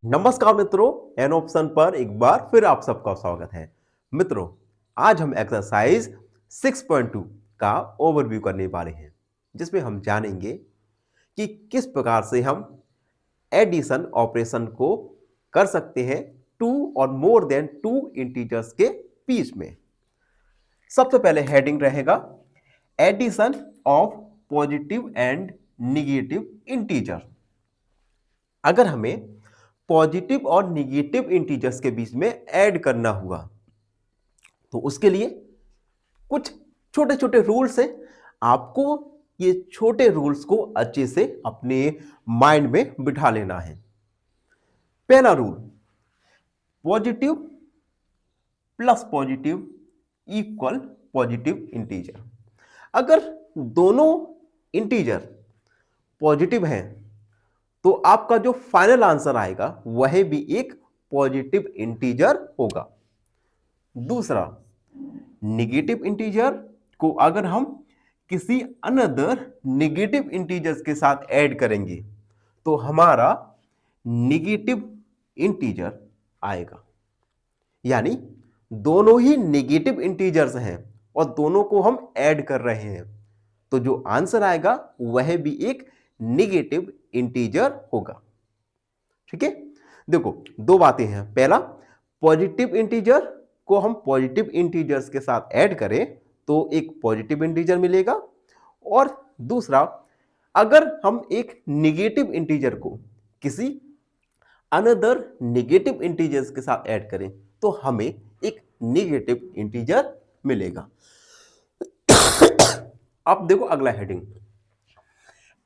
नमस्कार मित्रों, an option पर एक बार फिर आप सबका स्वागत है। मित्रों, आज हम एक्सरसाइज 6.2 का ओवरव्यू करने वाले हैं, जिसमें हम जानेंगे कि किस प्रकार से हम एडिशन ऑपरेशन को कर सकते हैं टू और मोर देन टू इंटीजर्स के बीच में। सबसे पहले हेडिंग रहेगा addition of positive and negative integer. अगर हमें पॉजिटिव और निगेटिव इंटीजर्स के बीच में ऐड करना हुआ तो उसके लिए कुछ छोटे छोटे रूल्स हैं। आपको ये छोटे रूल्स को अच्छे से अपने माइंड में बिठा लेना है। पहला rule, positive plus positive equal positive integer. अगर दोनों इंटीजर पॉजिटिव हैं तो आपका जो फाइनल आंसर आएगा वह भी एक पॉजिटिव इंटीजर होगा। दूसरा, नेगेटिव इंटीजर को अगर हम किसी अनदर नेगेटिव इंटीजर्स के साथ ऐड करेंगे तो हमारा नेगेटिव इंटीजर आएगा। यानी दोनों ही नेगेटिव इंटीजर्स हैं और दोनों को हम ऐड कर रहे हैं, तो जो आंसर आएगा वह भी एक नेगेटिव इंटीजर होगा। ठीक है, देखो दो बातें हैं। पहला, पॉजिटिव इंटीजर को हम पॉजिटिव इंटीजर्स के साथ ऐड करें तो एक पॉजिटिव इंटीजर मिलेगा, और दूसरा, अगर हम एक नेगेटिव इंटीजर को किसी अनदर नेगेटिव इंटीजर्स के साथ ऐड करें तो हमें एक नेगेटिव इंटीजर मिलेगा। अब देखो अगला heading,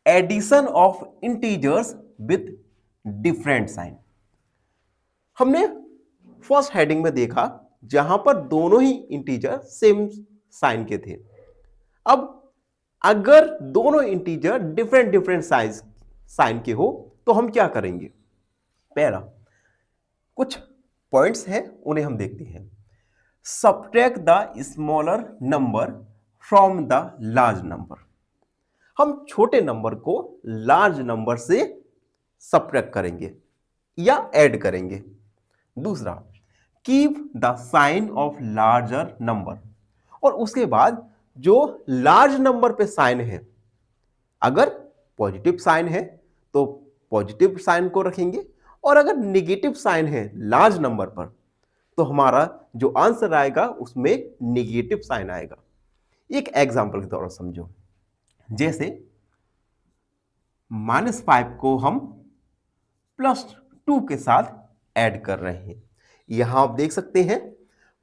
addition of integers with different sign. हमने फर्स्ट हेडिंग में देखा जहां पर दोनों ही इंटीजर सेम साइन के थे। अब अगर दोनों इंटीजर डिफरेंट डिफरेंट साइन के हो तो हम क्या करेंगे। पहला, कुछ पॉइंट्स हैं उन्हें हम देखते हैं। Subtract the smaller number from the large number. हम छोटे नंबर को लार्ज नंबर से सब्ट्रैक्ट करेंगे या ऐड करेंगे। दूसरा, keep the sign of larger number. और उसके बाद जो लार्ज नंबर पे साइन है, अगर पॉजिटिव साइन है तो पॉजिटिव साइन को रखेंगे, और अगर नेगेटिव साइन है लार्ज नंबर पर तो हमारा जो आंसर आएगा उसमें नेगेटिव साइन आएगा। एक एग्जांपल के तौर पर समझो, जैसे -5 को हम +2 के साथ ऐड कर रहे हैं। यहां आप देख सकते हैं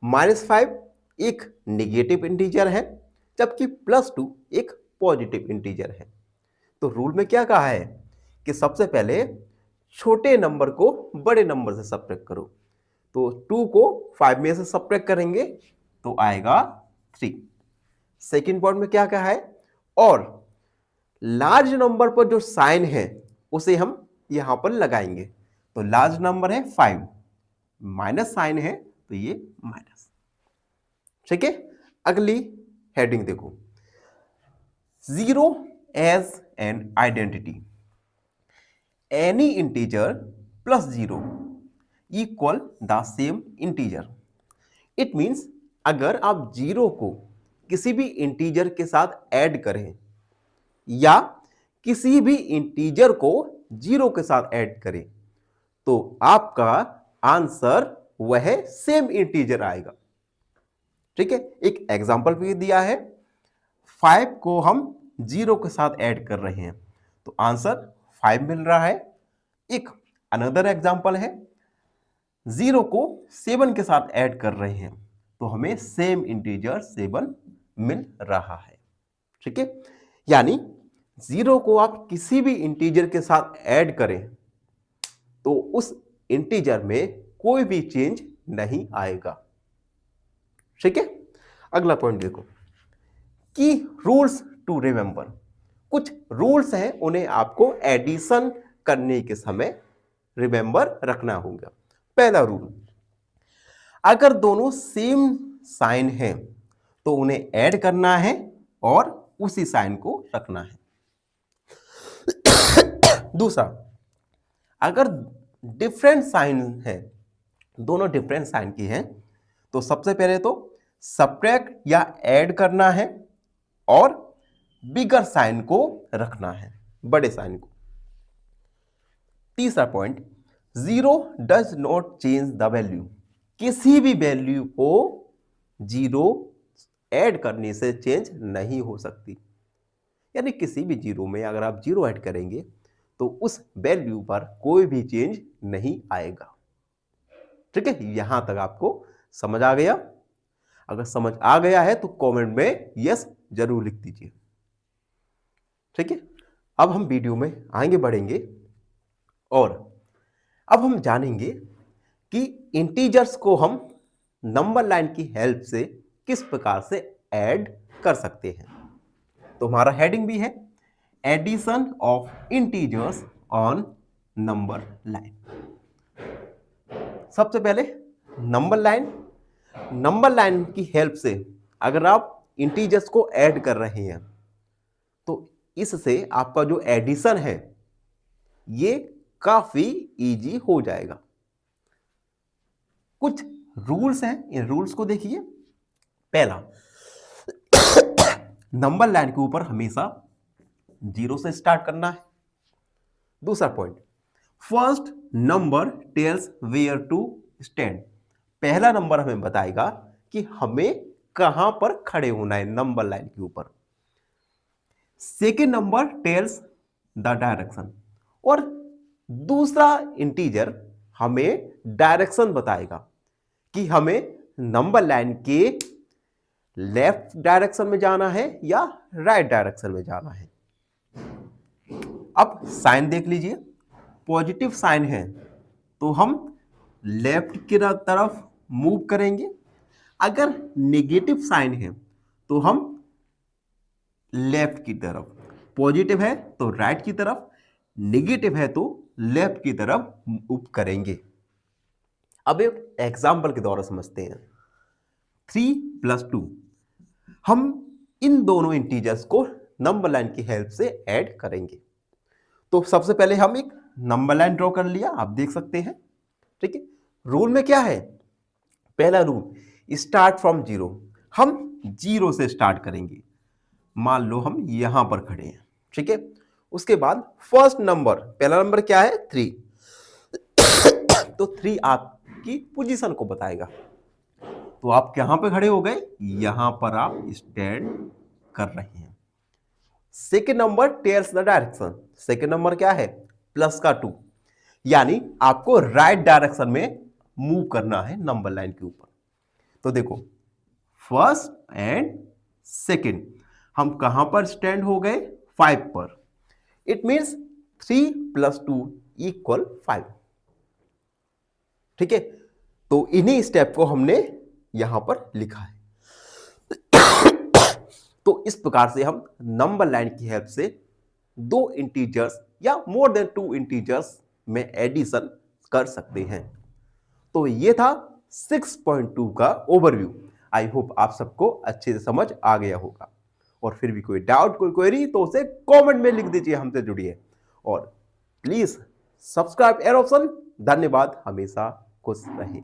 -5 एक नेगेटिव इंटीजर है जबकि +2 एक पॉजिटिव इंटीजर है। तो रूल में क्या कहा है कि सबसे पहले छोटे नंबर को बड़े नंबर से सब्ट्रैक्ट करो। तो 2 को 5 में से सब्ट्रैक्ट करेंगे तो आएगा 3। सेकेंड पॉइंट में क्या कहा है, और लार्ज नंबर पर जो साइन है उसे हम यहां पर लगाएंगे। तो लार्ज नंबर है 5, माइनस साइन है तो ये माइनस। ठीक है, अगली हेडिंग देखो, zero as an identity. Any integer plus zero equal the same integer. It means अगर आप जीरो को किसी भी इंटीजर के साथ ऐड करें या किसी भी इंटीजर को जीरो के साथ ऐड करें तो आपका आंसर वह सेम इंटीजर आएगा। ठीक है, एक एग्जांपल भी दिया है, 5 को हम जीरो के साथ ऐड कर रहे हैं तो आंसर 5 मिल रहा है। एक अनदर एग्जांपल है, 0 को 7 के साथ ऐड कर रहे हैं तो हमें सेम इंटीजर 7 मिल रहा है। ठीक है, यानी 0 को आप किसी भी इंटीजर के साथ ऐड करें तो उस इंटीजर में कोई भी चेंज नहीं आएगा। ठीक है, अगला पॉइंट देखो, की रूल्स टू रिमेंबर। कुछ रूल्स हैं उन्हें आपको एडिशन करने के समय रिमेंबर रखना होगा। पहला रूल, अगर दोनों सेम साइन है तो उन्हें ऐड करना है और उसी साइन को रखना है। दूसरा, अगर डिफरेंट साइन है, दोनों डिफरेंट साइन की हैं। तो सबसे पहले तो सब्ट्रैक्ट या ऐड करना है और बिगर साइन को रखना है, बड़े साइन को। तीसरा point, zero does not change the value. किसी भी वैल्यू को जीरो ऐड करने से चेंज नहीं हो सकती, यानी किसी भी जीरो में अगर आप जीरो ऐड करेंगे तो उस वैल्यू पर कोई भी चेंज नहीं आएगा। ठीक है, यहां तक आपको समझ आ गया? अगर समझ आ गया है तो कमेंट में यस जरूर लिख दीजिए। ठीक है, अब हम वीडियो में आगे बढ़ेंगे और अब हम जानेंगे कि इंटीजर्स को हम नंबर लाइन की हेल्प से किस प्रकार से ऐड कर सकते हैं। तो हमारा हेडिंग भी है addition of integers on number line. सबसे पहले नंबर लाइन की हेल्प से अगर आप इंटीजर्स को ऐड कर रहे हैं तो इससे आपका जो एडिशन है ये काफी इजी हो जाएगा। कुछ रूल्स हैं, इन रूल्स को देखिए। पहला, नंबर लाइन के ऊपर हमेशा जीरो से स्टार्ट करना है। दूसरा point, first number tells where to stand. पहला नंबर हमें बताएगा कि हमें कहां पर खड़े होना है नंबर लाइन के ऊपर। Second number tells the direction, और दूसरा इंटीजर हमें डायरेक्शन बताएगा कि हमें नंबर लाइन के लेफ्ट डायरेक्शन में जाना है या राइट डायरेक्शन में जाना है। अब साइन देख लीजिए, पॉजिटिव साइन है तो हम लेफ्ट की तरफ मूव करेंगे, अगर नेगेटिव साइन है तो हम लेफ्ट की तरफ, पॉजिटिव है तो राइट की तरफ, नेगेटिव है तो लेफ्ट की तरफ मूव करेंगे। अब एक एग्जाम्पल के द्वारा समझते हैं। 3 + 2, हम इन दोनों इंटीजर्स को नंबर लाइन की हेल्प से ऐड करेंगे। तो सबसे पहले हम एक नंबर लाइन ड्रॉ कर लिया, आप देख सकते हैं। ठीक है, रूल में क्या है? पहला रूल, स्टार्ट फ्रॉम जीरो। हम जीरो से स्टार्ट करेंगे। मान लो हम यहां पर खड़े हैं, ठीक है। उसके बाद फर्स्ट नंबर, पहला नंबर क्या है? 3। तो 3 आपकी पोजीशन को बताएगा। तो आप कहां पे खड़े हो गए? यहां पर आप स्टैंड कर रहे हैं। Second number tells the direction. Second number क्या है? +2, यानी आपको राइट डायरेक्शन में मूव करना है नंबर लाइन के ऊपर। तो देखो, फर्स्ट एंड सेकेंड, हम कहां पर स्टैंड हो गए? 5 पर। It means 3 + 2 = 5। ठीक है, तो इन्हीं स्टेप को हमने यहां पर लिखा है। तो इस प्रकार से हम नंबर लाइन की हेल्प से दो इंटीजर्स या मोर देन 2 इंटीजर्स में एडिशन कर सकते हैं। तो ये था 6.2 का ओवरव्यू। आई होप आप सबको अच्छे से समझ आ गया होगा। और फिर भी कोई डाउट, कोई क्वेरी तो उसे कमेंट में लिख दीजिए, हमसे जुड़िए और प्लीज सब्सक्राइब एयर ऑप्शन। धन्यवाद, हमेशा खुश रहिए।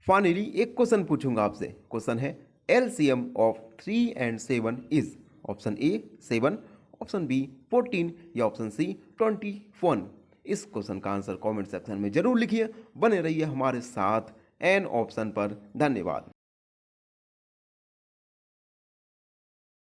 फाइनली एक क्वेश्चन पूछूंगा आपसे। क्वेश्चन है LCM of 3 and 7 is option A 7, option B 14 या ऑप्शन सी 21। इस क्वेश्चन का आंसर कमेंट सेक्शन में जरूर लिखिए। बने रहिए हमारे साथ एन ऑप्शन पर। धन्यवाद।